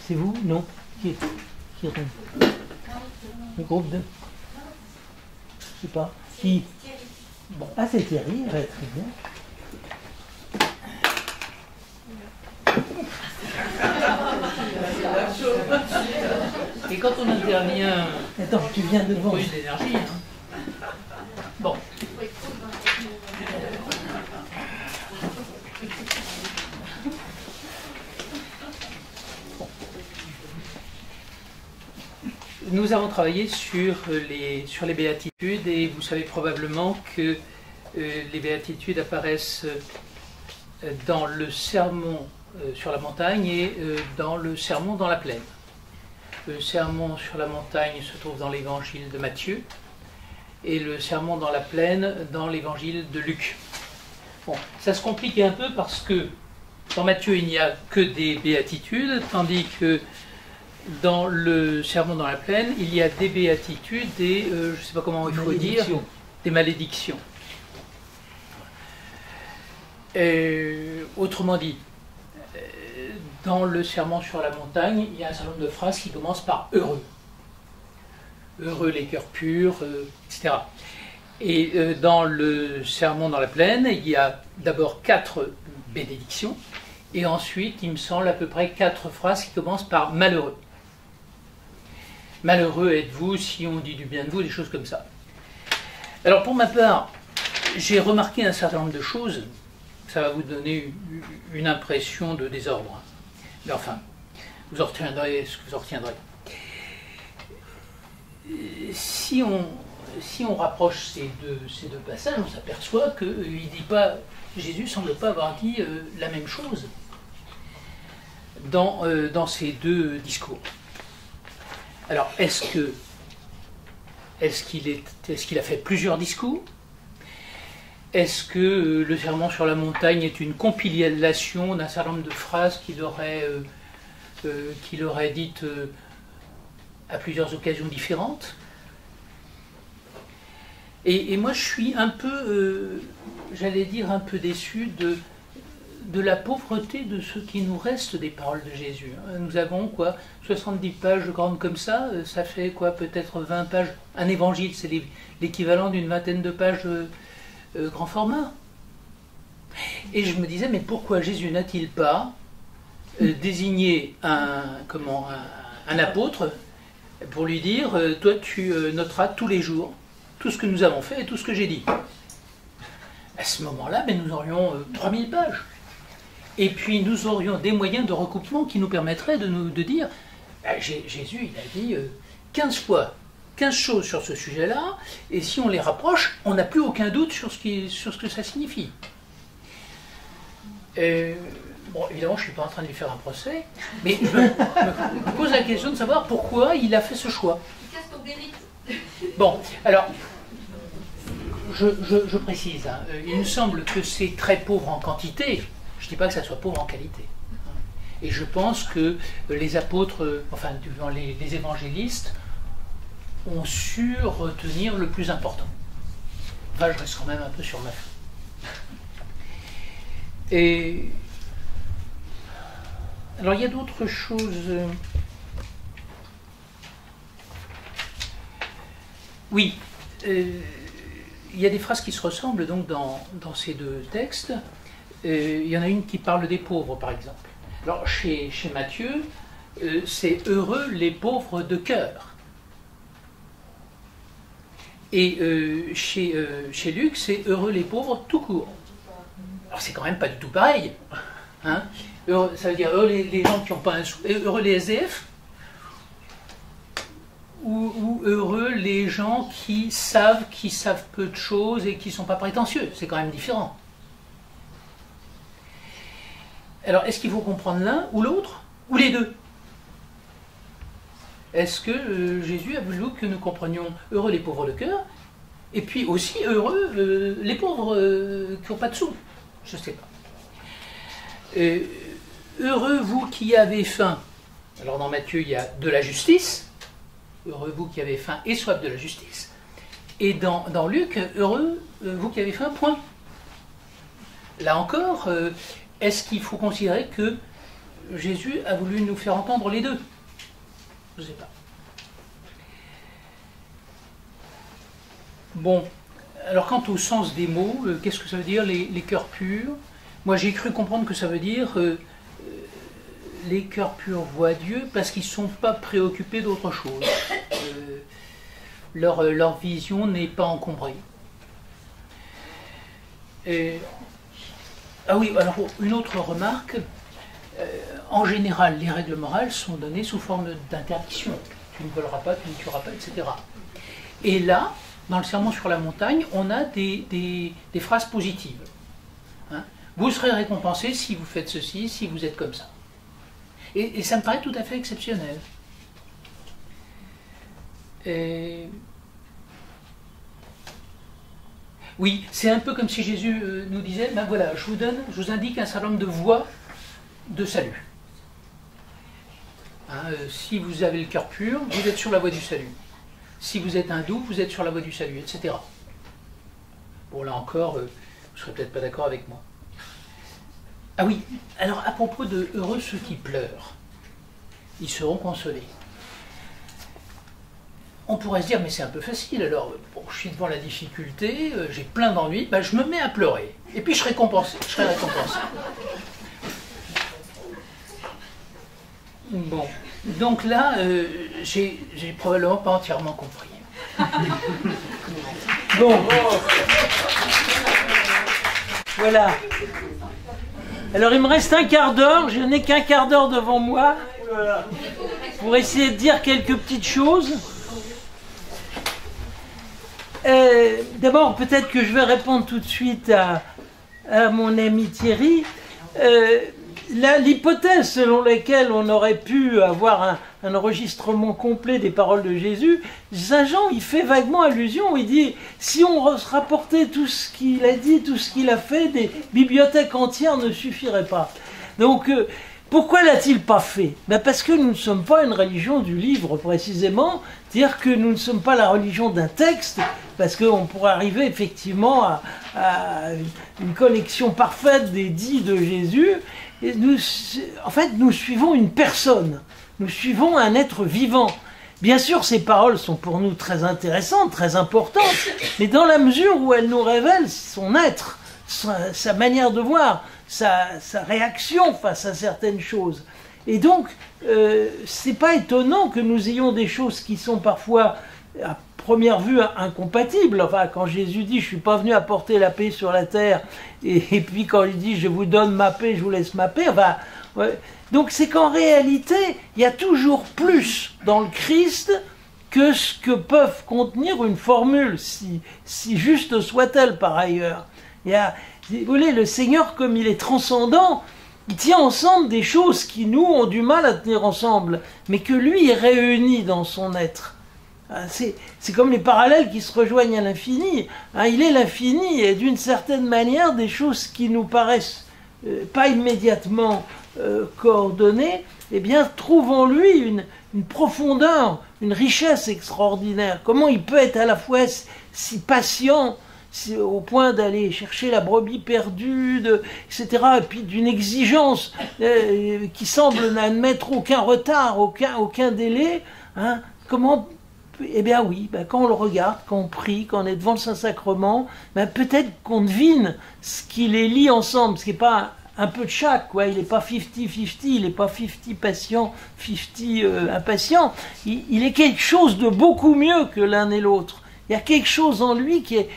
C'est vous? Non. Qui rond? Le groupe de... Je sais pas. Qui? Bon. Ah, c'est Thierry, ouais, très bien. Et quand on intervient... Attends, tu viens devant. Oui, d'énergie. Hein. Bon. Nous avons travaillé sur les béatitudes et vous savez probablement que les béatitudes apparaissent dans le sermon sur la montagne et dans le sermon dans la plaine. Le sermon sur la montagne se trouve dans l'évangile de Matthieu et le sermon dans la plaine dans l'évangile de Luc. Bon, ça se complique un peu parce que dans Matthieu il n'y a que des béatitudes, tandis que dans le sermon dans la plaine, il y a des béatitudes et, je ne sais pas comment il faut dire, des malédictions. Autrement dit, dans le sermon sur la montagne, il y a un certain nombre de phrases qui commencent par « heureux ». Heureux les cœurs purs, etc. Et dans le sermon dans la plaine, il y a d'abord 4 bénédictions, et ensuite, il me semble, à peu près 4 phrases qui commencent par « malheureux ». Malheureux êtes-vous si on dit du bien de vous, des choses comme ça. Alors pour ma part, j'ai remarqué un certain nombre de choses, ça va vous donner une impression de désordre. Mais enfin, vous en retiendrez ce que vous en retiendrez. Si on rapproche ces deux passages, on s'aperçoit que Jésus ne semble pas avoir dit la même chose dans ces deux discours. Alors, est-ce qu'il a fait plusieurs discours? Est-ce que le sermon sur la montagne est une compilation d'un certain nombre de phrases qu'il aurait dites à plusieurs occasions différentes? Et moi, je suis un peu, j'allais dire, un peu déçu de la pauvreté de ce qui nous reste des paroles de Jésus. Nous avons 70 pages grandes comme ça fait peut-être 20 pages. Un évangile, c'est l'équivalent d'une vingtaine de pages grand format. Et je me disais, mais pourquoi Jésus n'a-t-il pas désigné un apôtre pour lui dire, toi tu noteras tous les jours tout ce que nous avons fait et tout ce que j'ai dit. À ce moment-là, nous aurions 3000 pages. Et puis nous aurions des moyens de recoupement qui nous permettraient de dire Jésus, il a dit 15 fois 15 choses sur ce sujet-là, et si on les rapproche, on n'a plus aucun doute sur ce que ça signifie. Bon, évidemment, je ne suis pas en train de lui faire un procès, mais je me pose la question de savoir pourquoi il a fait ce choix. Bon, alors, je précise, il me semble que c'est très pauvre en quantité. Je ne dis pas que ça soit pauvre en qualité. Et je pense que les apôtres, les évangélistes, ont su retenir le plus important. Enfin, je reste quand même un peu sur ma faim. Et alors, il y a d'autres choses. Oui, il y a des phrases qui se ressemblent donc dans ces deux textes. Il y en a une qui parle des pauvres, par exemple. Alors, chez Matthieu, c'est « heureux les pauvres de cœur ». Et chez Luc, c'est « heureux les pauvres tout court ». Alors, c'est quand même pas du tout pareil. Hein, ça veut dire heureux les gens qui n'ont pas un sou, heureux les SDF, ou heureux les gens qui savent peu de choses et qui ne sont pas prétentieux. C'est quand même différent. Alors, est-ce qu'il faut comprendre l'un ou l'autre, ou les deux? Est-ce que Jésus a voulu que nous comprenions heureux les pauvres de cœur, et puis aussi heureux les pauvres qui n'ont pas de sous? Je ne sais pas. Heureux vous qui avez faim. Alors dans Matthieu, il y a de la justice. Heureux vous qui avez faim et soif de la justice. Et dans Luc, heureux vous qui avez faim, point. Là encore, est-ce qu'il faut considérer que Jésus a voulu nous faire entendre les deux. Je ne sais pas. Bon, alors quant au sens des mots, qu'est-ce que ça veut dire les cœurs purs? Moi j'ai cru comprendre que ça veut dire les cœurs purs voient Dieu parce qu'ils ne sont pas préoccupés d'autre chose. Leur vision n'est pas encombrée. Ah oui, alors une autre remarque, en général les règles morales sont données sous forme d'interdiction. Tu ne voleras pas, tu ne tueras pas, etc. Et là, dans le Sermon sur la montagne, on a des phrases positives. Hein? Vous serez récompensé si vous faites ceci, si vous êtes comme ça. Et ça me paraît tout à fait exceptionnel. Oui, c'est un peu comme si Jésus nous disait, ben voilà, je vous indique un certain nombre de voies de salut. Hein, si vous avez le cœur pur, vous êtes sur la voie du salut. Si vous êtes hindou, vous êtes sur la voie du salut, etc. Bon, là encore, vous ne serez peut-être pas d'accord avec moi. Ah oui, alors à propos de heureux ceux qui pleurent, ils seront consolés. On pourrait se dire, mais c'est un peu facile, alors bon, je suis devant la difficulté, j'ai plein d'ennuis, ben, je me mets à pleurer, et puis je serai récompensé. Bon, donc là, j'ai probablement pas entièrement compris. Bon. Voilà. Alors il me reste un quart d'heure, je n'ai qu'un quart d'heure devant moi, pour essayer de dire quelques petites choses. D'abord, peut-être que je vais répondre tout de suite à mon ami Thierry. L'hypothèse selon laquelle on aurait pu avoir un enregistrement complet des paroles de Jésus, Saint Jean, il fait vaguement allusion, il dit, si on se rapportait tout ce qu'il a dit, tout ce qu'il a fait, des bibliothèques entières ne suffiraient pas. Donc, pourquoi l'a-t-il pas fait? Ben parce que nous ne sommes pas une religion du livre, précisément, c'est-à-dire que nous ne sommes pas la religion d'un texte, parce qu'on pourrait arriver effectivement à une collection parfaite des dits de Jésus. Et en fait, nous suivons une personne, nous suivons un être vivant. Bien sûr, ces paroles sont pour nous très intéressantes, très importantes, mais dans la mesure où elles nous révèlent son être, sa manière de voir, sa réaction face à certaines choses. Et donc, c'est pas étonnant que nous ayons des choses qui sont parfois, à première vue, incompatibles. Enfin, quand Jésus dit « je suis pas venu apporter la paix sur la terre », et puis quand il dit « je vous donne ma paix, je vous laisse ma paix », enfin, ouais. Donc c'est qu'en réalité, il y a toujours plus dans le Christ que ce que peuvent contenir une formule, si juste soit-elle par ailleurs. Il y a, vous voulez, le Seigneur, comme il est transcendant, il tient ensemble des choses qui, nous, ont du mal à tenir ensemble, mais que lui, il réunit dans son être. C'est comme les parallèles qui se rejoignent à l'infini. Il est l'infini, et d'une certaine manière, des choses qui nous paraissent pas immédiatement coordonnées, eh bien, trouvent en lui une profondeur, une richesse extraordinaire. Comment il peut être à la fois si patient, au point d'aller chercher la brebis perdue, etc., et puis d'une exigence qui semble n'admettre aucun retard, aucun délai. Comment... Eh bien oui, quand on le regarde, quand on prie, quand on est devant le Saint-Sacrement, peut-être qu'on devine ce qui les lie ensemble, ce qui n'est pas un peu de chaque, quoi. Il n'est pas 50-50, il n'est pas 50 patient, 50 impatient. Il est quelque chose de beaucoup mieux que l'un et l'autre. Il y a quelque chose en lui qui est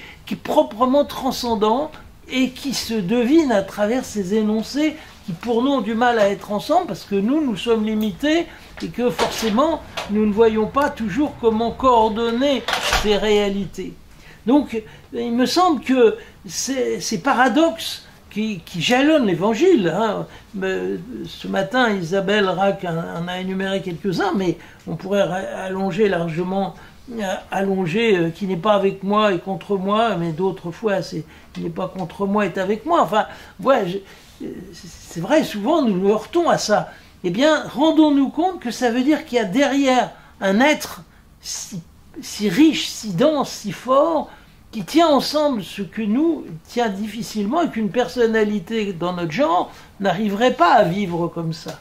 proprement transcendant et qui se devine à travers ces énoncés qui pour nous ont du mal à être ensemble parce que nous sommes limités et que forcément nous ne voyons pas toujours comment coordonner ces réalités. Donc il me semble que ces paradoxes qui jalonnent l'Évangile, ce matin Isabelle Rack en a énuméré quelques-uns, mais on pourrait allonger largement, qui n'est pas avec moi et contre moi, mais d'autres fois qui n'est pas contre moi est avec moi. Enfin, ouais, c'est vrai, souvent nous nous heurtons à ça. Eh bien, rendons-nous compte que ça veut dire qu'il y a derrière un être si riche, si dense, si fort, qui tient ensemble ce que nous tient difficilement et qu'une personnalité dans notre genre n'arriverait pas à vivre comme ça.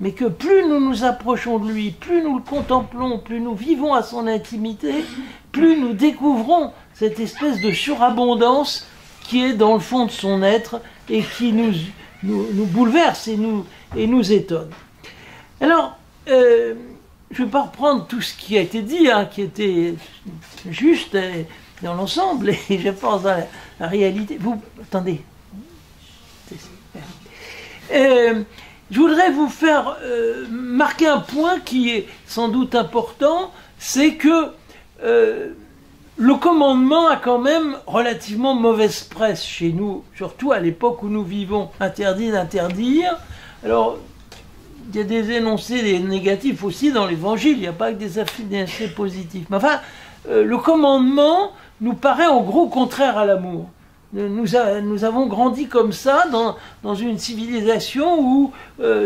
mais que plus nous nous approchons de lui, plus nous le contemplons, plus nous vivons à son intimité, plus nous découvrons cette espèce de surabondance qui est dans le fond de son être et qui nous bouleverse et nous étonne. Alors, je ne vais pas reprendre tout ce qui a été dit, hein, qui était juste dans l'ensemble, et je pense dans la réalité. Vous, attendez. Je voudrais vous faire marquer un point qui est sans doute important, c'est que le commandement a quand même relativement mauvaise presse chez nous, surtout à l'époque où nous vivons. Interdit d'interdire. Alors, il y a des énoncés des négatifs aussi dans l'Évangile, il n'y a pas que des énoncés positifs. Mais enfin, le commandement nous paraît en gros contraire à l'amour. Nous avons grandi comme ça dans une civilisation où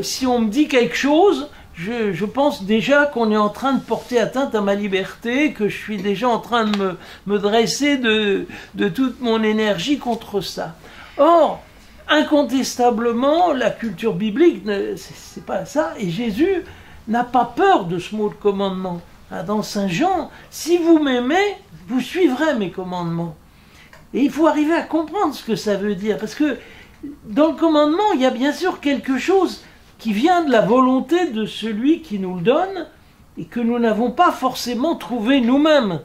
si on me dit quelque chose, je pense déjà qu'on est en train de porter atteinte à ma liberté, que je suis déjà en train de me dresser de toute mon énergie contre ça. Or, incontestablement, la culture biblique, c'est pas ça, et Jésus n'a pas peur de ce mot de commandement. Dans Saint Jean, si vous m'aimez, vous suivrez mes commandements. Et il faut arriver à comprendre ce que ça veut dire, parce que dans le commandement, il y a bien sûr quelque chose qui vient de la volonté de celui qui nous le donne, et que nous n'avons pas forcément trouvé nous-mêmes,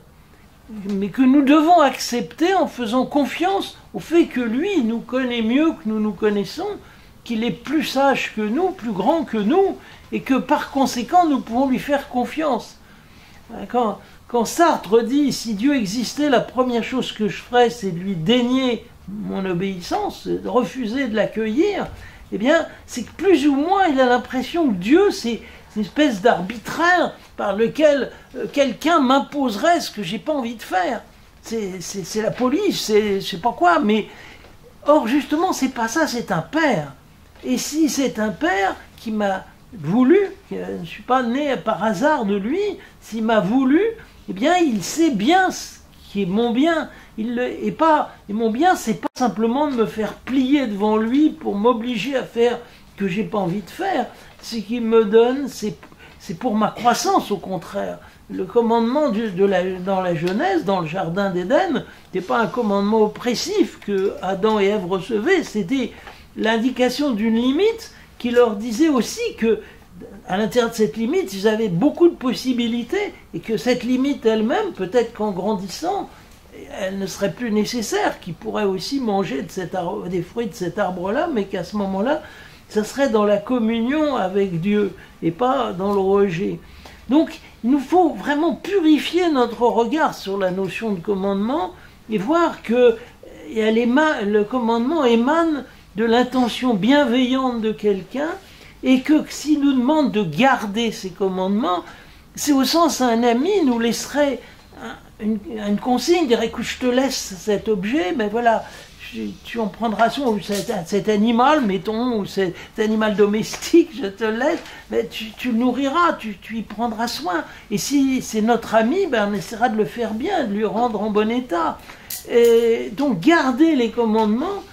mais que nous devons accepter en faisant confiance au fait que lui nous connaît mieux que nous nous connaissons, qu'il est plus sage que nous, plus grand que nous, et que par conséquent nous pouvons lui faire confiance. Quand Sartre dit « Si Dieu existait, la première chose que je ferais, c'est de lui dénier mon obéissance, de refuser de l'accueillir », eh bien, c'est que plus ou moins il a l'impression que Dieu, c'est une espèce d'arbitraire par lequel quelqu'un m'imposerait ce que j'ai pas envie de faire. C'est la police, c'est je sais pas quoi, mais or justement, c'est pas ça, c'est un père. Et si c'est un père qui m'a voulu, je ne suis pas né par hasard de lui, s'il m'a voulu, eh bien, il sait bien ce qui est mon bien. Et mon bien, c'est pas simplement de me faire plier devant lui pour m'obliger à faire ce que j'ai pas envie de faire. Ce qu'il me donne, c'est pour ma croissance, au contraire. Le commandement dans la Genèse, dans le jardin d'Éden, n'était pas un commandement oppressif que Adam et Ève recevaient, c'était l'indication d'une limite qui leur disait aussi que à l'intérieur de cette limite, ils avaient beaucoup de possibilités et que cette limite elle-même, peut-être qu'en grandissant, elle ne serait plus nécessaire, qu'ils pourraient aussi manger des fruits de cet arbre-là, mais qu'à ce moment-là, ça serait dans la communion avec Dieu et pas dans le rejet. Donc, il nous faut vraiment purifier notre regard sur la notion de commandement et voir que le commandement émane de l'intention bienveillante de quelqu'un et que s'il nous demande de garder ces commandements, c'est au sens un ami nous laisserait une consigne, dirait écoute, je te laisse cet objet, mais voilà, tu en prendras soin, ou cet animal, mettons, ou cet animal domestique, je te le laisse, mais tu le nourriras, tu y prendras soin. Et si c'est notre ami, ben on essaiera de le faire bien, de lui rendre en bon état. Et donc garder les commandements,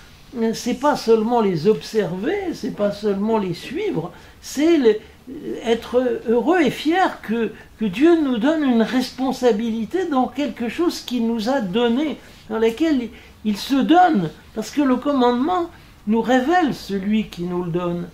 c'est pas seulement les observer, c'est pas seulement les suivre, c'est être heureux et fier que Dieu nous donne une responsabilité dans quelque chose qu'il nous a donné, dans laquelle il se donne, parce que le commandement nous révèle celui qui nous le donne.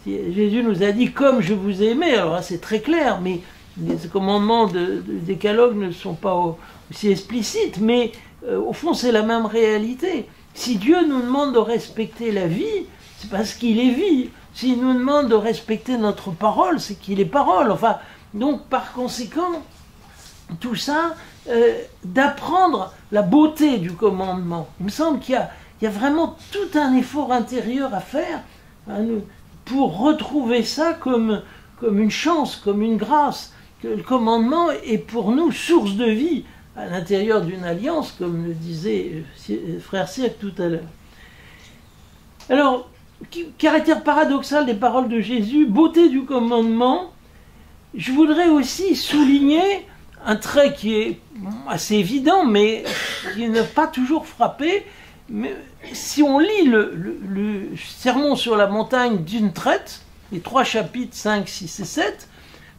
Jésus nous a dit « comme je vous ai aimé », alors là c'est très clair, mais les commandements du décalogue ne sont pas aussi explicites, mais au fond c'est la même réalité. Si Dieu nous demande de respecter la vie, c'est parce qu'il est vie. S'il nous demande de respecter notre parole, c'est qu'il est parole. Enfin, donc par conséquent, tout ça, d'apprendre la beauté du commandement. Il me semble qu'il y a vraiment tout un effort intérieur à faire pour retrouver ça comme une chance, comme une grâce. Que le commandement est pour nous source de vie à l'intérieur d'une alliance, comme le disait frère Cirque tout à l'heure. Alors, caractère paradoxal des paroles de Jésus, beauté du commandement, je voudrais aussi souligner un trait qui est assez évident, mais qui n'a pas toujours frappé. Mais si on lit le sermon sur la montagne d'une traite, les 3 chapitres 5, 6 et 7,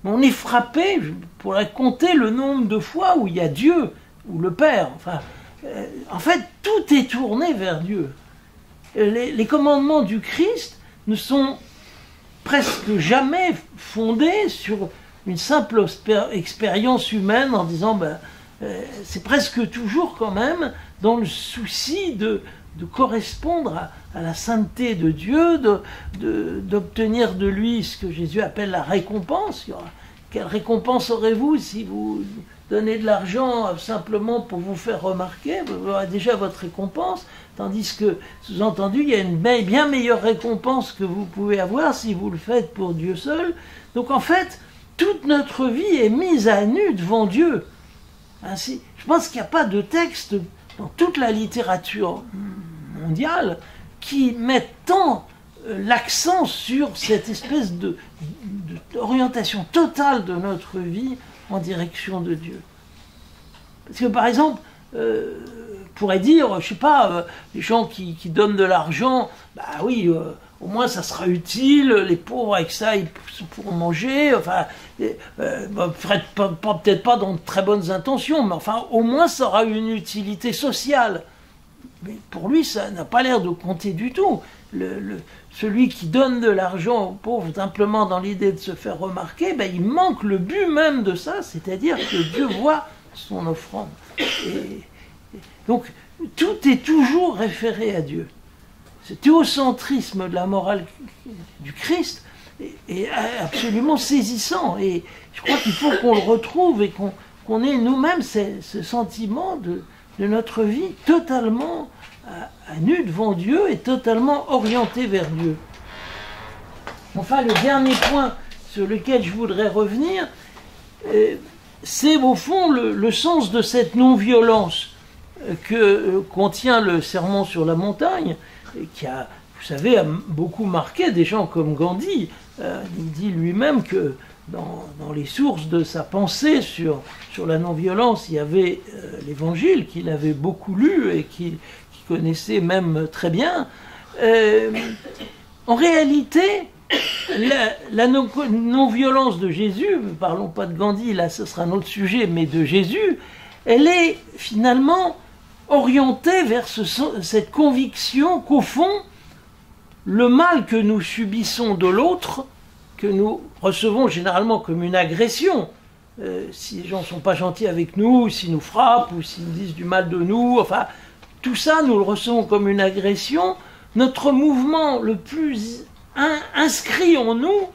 mais on est frappé, je pourrais compter le nombre de fois où il y a Dieu, ou le Père, enfin, en fait, tout est tourné vers Dieu. Les commandements du Christ ne sont presque jamais fondés sur une simple expérience humaine en disant c'est presque toujours quand même dans le souci de correspondre à la sainteté de Dieu, d'obtenir de lui ce que Jésus appelle la récompense. Quelle récompense aurez-vous si vous donnez de l'argent simplement pour vous faire remarquer? Vous aurez déjà votre récompense, tandis que, sous-entendu, il y a une bien meilleure récompense que vous pouvez avoir si vous le faites pour Dieu seul. Donc en fait, toute notre vie est mise à nu devant Dieu. Ainsi, je pense qu'il n'y a pas de texte dans toute la littérature mondiale qui met tant l'accent sur cette espèce d'orientation totale de notre vie en direction de Dieu. Parce que par exemple, on pourrait dire, je sais pas, les gens qui donnent de l'argent, bah oui, au moins ça sera utile, les pauvres avec ça ils pourront manger, enfin, peut-être pas dans de très bonnes intentions, mais enfin au moins ça aura une utilité sociale. Mais pour lui ça n'a pas l'air de compter du tout. Celui qui donne de l'argent aux pauvres simplement dans l'idée de se faire remarquer, ben, il manque le but même de ça, c'est-à-dire que Dieu voit son offrande. Donc tout est toujours référé à Dieu. Ce théocentrisme de la morale du Christ est absolument saisissant. Et je crois qu'il faut qu'on le retrouve et qu'on ait nous-mêmes ce sentiment de notre vie totalement à nu devant Dieu et totalement orienté vers Dieu. Enfin, le dernier point sur lequel je voudrais revenir, c'est au fond le sens de cette non-violence que contient le Sermon sur la montagne, qui a, vous savez, a beaucoup marqué des gens comme Gandhi. Il dit lui-même que dans les sources de sa pensée sur la non-violence, il y avait l'Évangile qu'il avait beaucoup lu et qu'il connaissait même très bien. En réalité, la non-violence de Jésus, ne parlons pas de Gandhi, là ce sera un autre sujet, mais de Jésus, elle est finalement orientée vers cette conviction qu'au fond, le mal que nous subissons de l'autre, que nous recevons généralement comme une agression, si les gens ne sont pas gentils avec nous, s'ils nous frappent, ou s'ils disent du mal de nous, enfin, tout ça, nous le recevons comme une agression. Notre mouvement le plus inscrit en nous,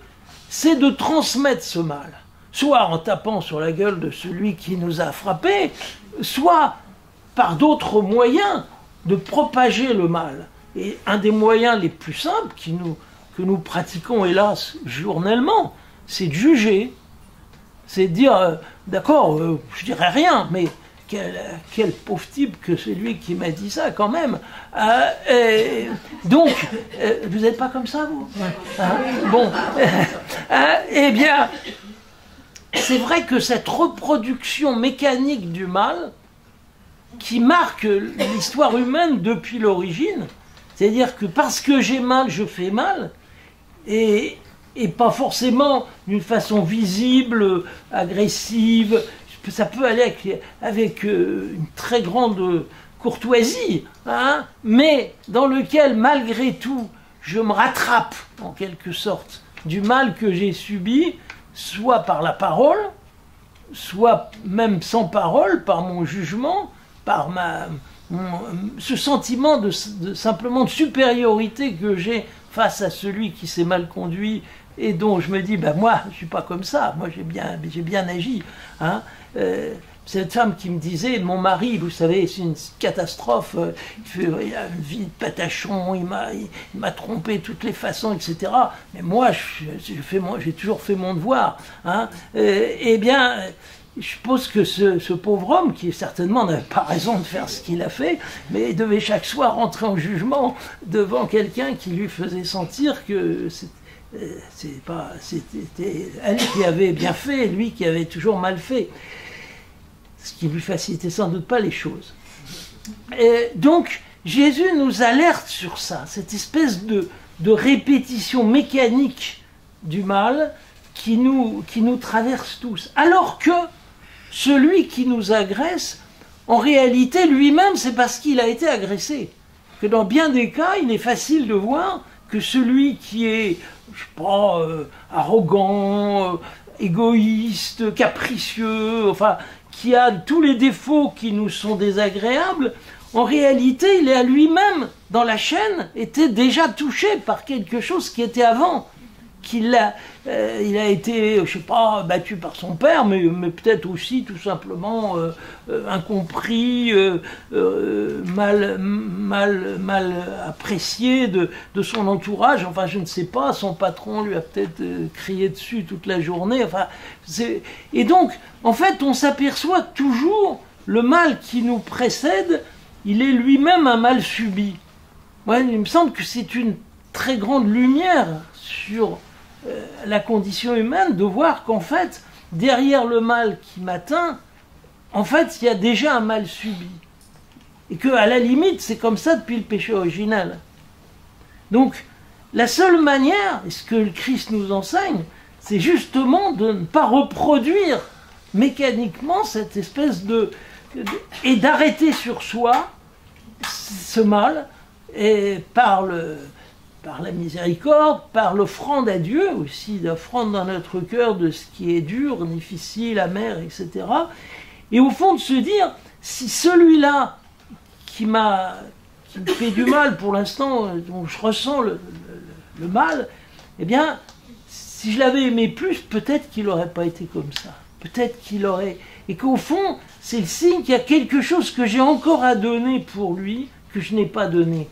c'est de transmettre ce mal, soit en tapant sur la gueule de celui qui nous a frappés, soit par d'autres moyens de propager le mal. Et un des moyens les plus simples que nous pratiquons, hélas, journellement, c'est de juger. C'est de dire, d'accord, je dirais rien, mais quel pauvre type que celui qui m'a dit ça, quand même. Donc, vous n'êtes pas comme ça, vous? Bon. Eh bien, c'est vrai que cette reproduction mécanique du mal, qui marque l'histoire humaine depuis l'origine, c'est-à-dire que parce que j'ai mal, je fais mal, et pas forcément d'une façon visible, agressive. Ça peut aller avec une très grande courtoisie, hein, mais dans lequel, malgré tout, je me rattrape, en quelque sorte, du mal que j'ai subi, soit par la parole, soit même sans parole, par mon jugement, par ce sentiment simplement de supériorité que j'ai face à celui qui s'est mal conduit et dont je me dis, ben moi, je ne suis pas comme ça, moi j'ai bien agi. Hein. Cette femme qui me disait, mon mari, vous savez, c'est une catastrophe, il a une vie de patachon, il m'a trompé de toutes les façons, etc. Mais moi, j'ai toujours fait mon devoir. Hein. Eh bien, je suppose que ce pauvre homme, qui certainement n'avait pas raison de faire ce qu'il a fait, mais devait chaque soir rentrer en jugement devant quelqu'un qui lui faisait sentir que c'était elle qui avait bien fait, et lui qui avait toujours mal fait. Ce qui lui facilitait sans doute pas les choses. Et donc, Jésus nous alerte sur ça, cette espèce de répétition mécanique du mal qui nous traverse tous. Alors que celui qui nous agresse, en réalité, lui-même, c'est parce qu'il a été agressé. Que dans bien des cas, il est facile de voir que celui qui est, je sais pas, arrogant, égoïste, capricieux, enfin, qui a tous les défauts qui nous sont désagréables, en réalité, il est à lui-même, dans la chaîne, était déjà touché par quelque chose qui était avant. Il a été, je sais pas, battu par son père, mais peut-être aussi tout simplement incompris, mal apprécié de son entourage. Enfin, je ne sais pas, son patron lui a peut-être crié dessus toute la journée. Enfin, et donc, en fait, on s'aperçoit toujours le mal qui nous précède, il est lui-même un mal subi. Ouais, il me semble que c'est une très grande lumière sur la condition humaine de voir qu'en fait, derrière le mal qui m'atteint, en fait, il y a déjà un mal subi. Et qu'à la limite, c'est comme ça depuis le péché original. Donc, la seule manière, et ce que le Christ nous enseigne, c'est justement de ne pas reproduire mécaniquement cette espèce et d'arrêter sur soi ce mal, et par la miséricorde, par l'offrande à Dieu aussi, l'offrande dans notre cœur de ce qui est dur, difficile, amer, etc. Et au fond de se dire, si celui-là qui me fait du mal pour l'instant, dont je ressens le mal, eh bien, si je l'avais aimé plus, peut-être qu'il n'aurait pas été comme ça. Peut-être qu'il aurait... Et qu'au fond, c'est le signe qu'il y a quelque chose que j'ai encore à donner pour lui, que je n'ai pas donné.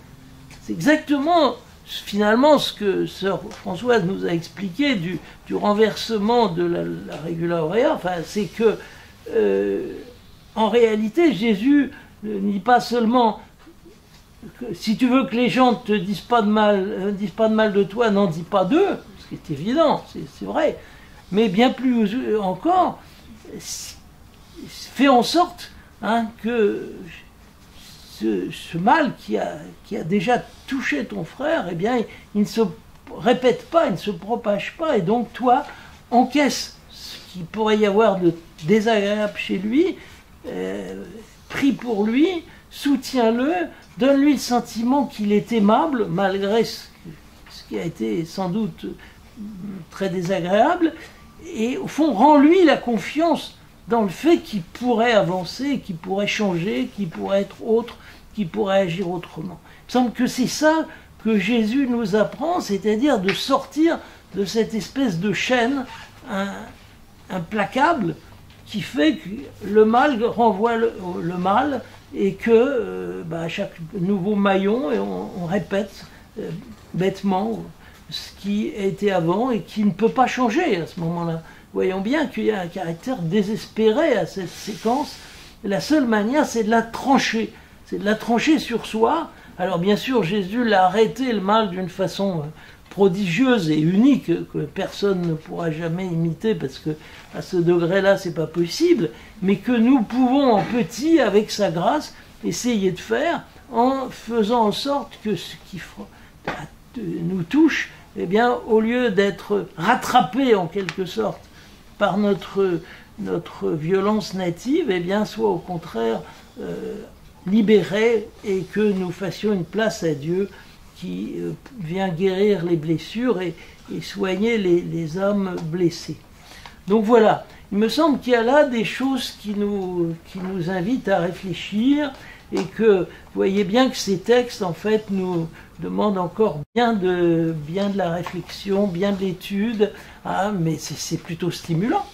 C'est exactement, finalement, ce que sœur Françoise nous a expliqué du renversement de la Regula Aurea. Enfin, c'est que, en réalité, Jésus ne dit pas seulement que si tu veux que les gens ne te disent pas de mal de toi, n'en dis pas d'eux, ce qui est évident, c'est vrai. Mais bien plus encore, fais en sorte que ce mal qui a déjà touché ton frère, eh bien, il ne se répète pas, il ne se propage pas, et donc toi, encaisse ce qu'il pourrait y avoir de désagréable chez lui, prie pour lui, soutiens-le, donne-lui le sentiment qu'il est aimable, malgré ce qui a été sans doute très désagréable, et au fond, rends-lui la confiance dans le fait qu'il pourrait avancer, qu'il pourrait changer, qu'il pourrait être autre, qu'il pourrait agir autrement. Il me semble que c'est ça que Jésus nous apprend, c'est-à-dire de sortir de cette espèce de chaîne implacable qui fait que le mal renvoie le mal et que à chaque nouveau maillon, on répète bêtement ce qui était avant et qui ne peut pas changer à ce moment-là. Voyons bien qu'il y a un caractère désespéré à cette séquence. La seule manière, c'est de la trancher. C'est de la trancher sur soi. Alors bien sûr, Jésus l'a arrêté le mal d'une façon prodigieuse et unique que personne ne pourra jamais imiter parce que à ce degré-là, c'est pas possible, mais que nous pouvons en petit, avec sa grâce, essayer de faire en faisant en sorte que ce qui nous touche, eh bien, au lieu d'être rattrapé en quelque sorte par notre violence native, eh bien, soit au contraire libéré et que nous fassions une place à Dieu qui vient guérir les blessures et soigner les âmes blessées. Donc voilà, il me semble qu'il y a là des choses qui nous invitent à réfléchir et que vous voyez bien que ces textes en fait nous demandent encore bien de la réflexion, bien de l'étude, mais c'est plutôt stimulant.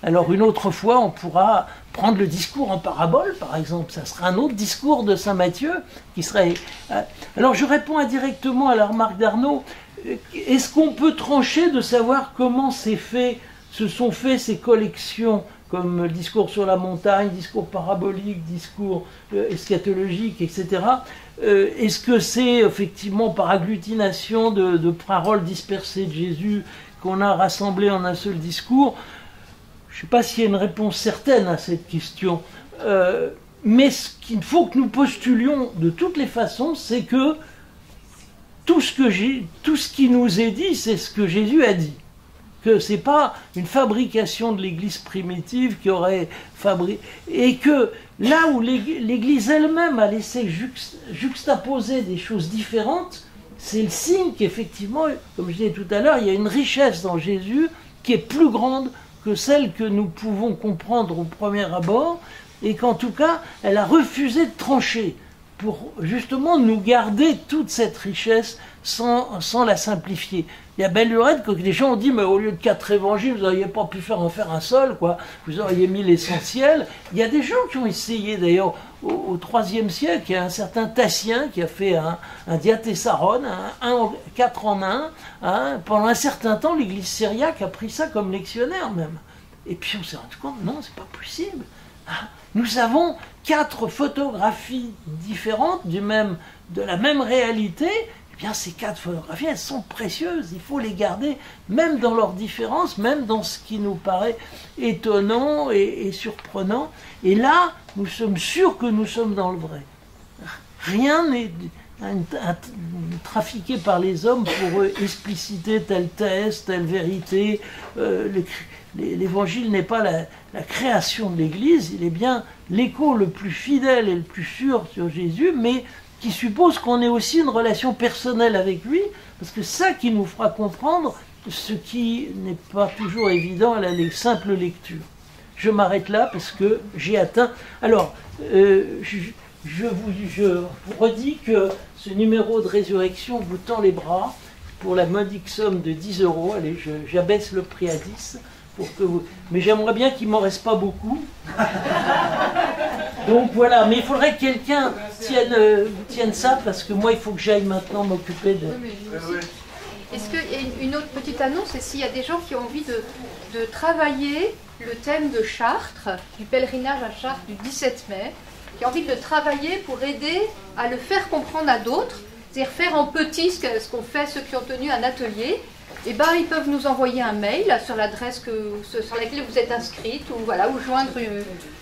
Alors une autre fois on pourra prendre le discours en parabole par exemple, ça sera un autre discours de saint Matthieu qui serait... Alors je réponds indirectement à la remarque d'Arnaud, est-ce qu'on peut trancher de savoir comment se sont faits ces collections comme le discours sur la montagne, discours parabolique, discours eschatologique, etc. Est-ce que c'est effectivement par agglutination de paroles dispersées de Jésus qu'on a rassemblé en un seul discours? Je ne sais pas s'il y a une réponse certaine à cette question. Mais ce qu'il faut que nous postulions de toutes les façons, c'est que tout ce qui nous est dit, c'est ce que Jésus a dit. Que ce n'est pas une fabrication de l'Église primitive qui aurait fabriqué. Et que là où l'Église elle-même a laissé juxtaposer des choses différentes, c'est le signe qu'effectivement, comme je disais tout à l'heure, il y a une richesse dans Jésus qui est plus grande que celle que nous pouvons comprendre au premier abord, et qu'en tout cas, elle a refusé de trancher pour justement nous garder toute cette richesse sans la simplifier. Il y a belle lurette que les gens ont dit, mais au lieu de 4 évangiles, vous n'auriez pas pu en faire un seul, quoi. Vous auriez mis l'essentiel. Il y a des gens qui ont essayé, d'ailleurs, au IIIe siècle, il y a un certain Tassien qui a fait un diatessaron, 4 en 1. Pendant un certain temps, l'église syriaque a pris ça comme lectionnaire même. Et puis on s'est rendu compte, non, c'est pas possible. Nous avons 4 photographies différentes de la même réalité. Eh bien, ces 4 photographies, elles sont précieuses. Il faut les garder, même dans leurs différences, même dans ce qui nous paraît étonnant et surprenant. Et là, nous sommes sûrs que nous sommes dans le vrai. Rien n'est trafiqué par les hommes pour expliciter tel thèse, telle vérité. L'évangile n'est pas la création de l'Église, il est bien l'écho le plus fidèle et le plus sûr sur Jésus, mais qui suppose qu'on ait aussi une relation personnelle avec lui, parce que c'est ça qui nous fera comprendre ce qui n'est pas toujours évident à la simple lecture. Je m'arrête là parce que j'ai atteint... Alors, je vous redis que ce numéro de résurrection vous tend les bras pour la modique somme de 10 €. Allez, j'abaisse le prix à 10 pour que vous... Mais j'aimerais bien qu'il ne m'en reste pas beaucoup. Donc voilà, mais il faudrait que quelqu'un tienne ça, parce que moi, il faut que j'aille maintenant m'occuper de... Est-ce qu'il y a une autre petite annonce, et s'il y a des gens qui ont envie de travailler le thème de Chartres, du pèlerinage à Chartres du 17 mai, qui ont envie de le travailler pour aider à le faire comprendre à d'autres, c'est-à-dire faire en petit ce qu'ont fait ceux qui ont tenu un atelier, et ben, ils peuvent nous envoyer un mail sur l'adresse sur laquelle vous êtes inscrite, ou joindre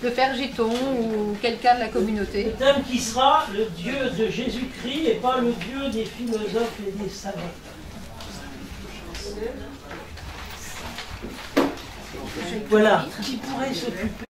le Père Giton ou quelqu'un de la communauté. Le thème qui sera le Dieu de Jésus-Christ et pas le Dieu des philosophes et des savants. Voilà, qui pourrait s'occuper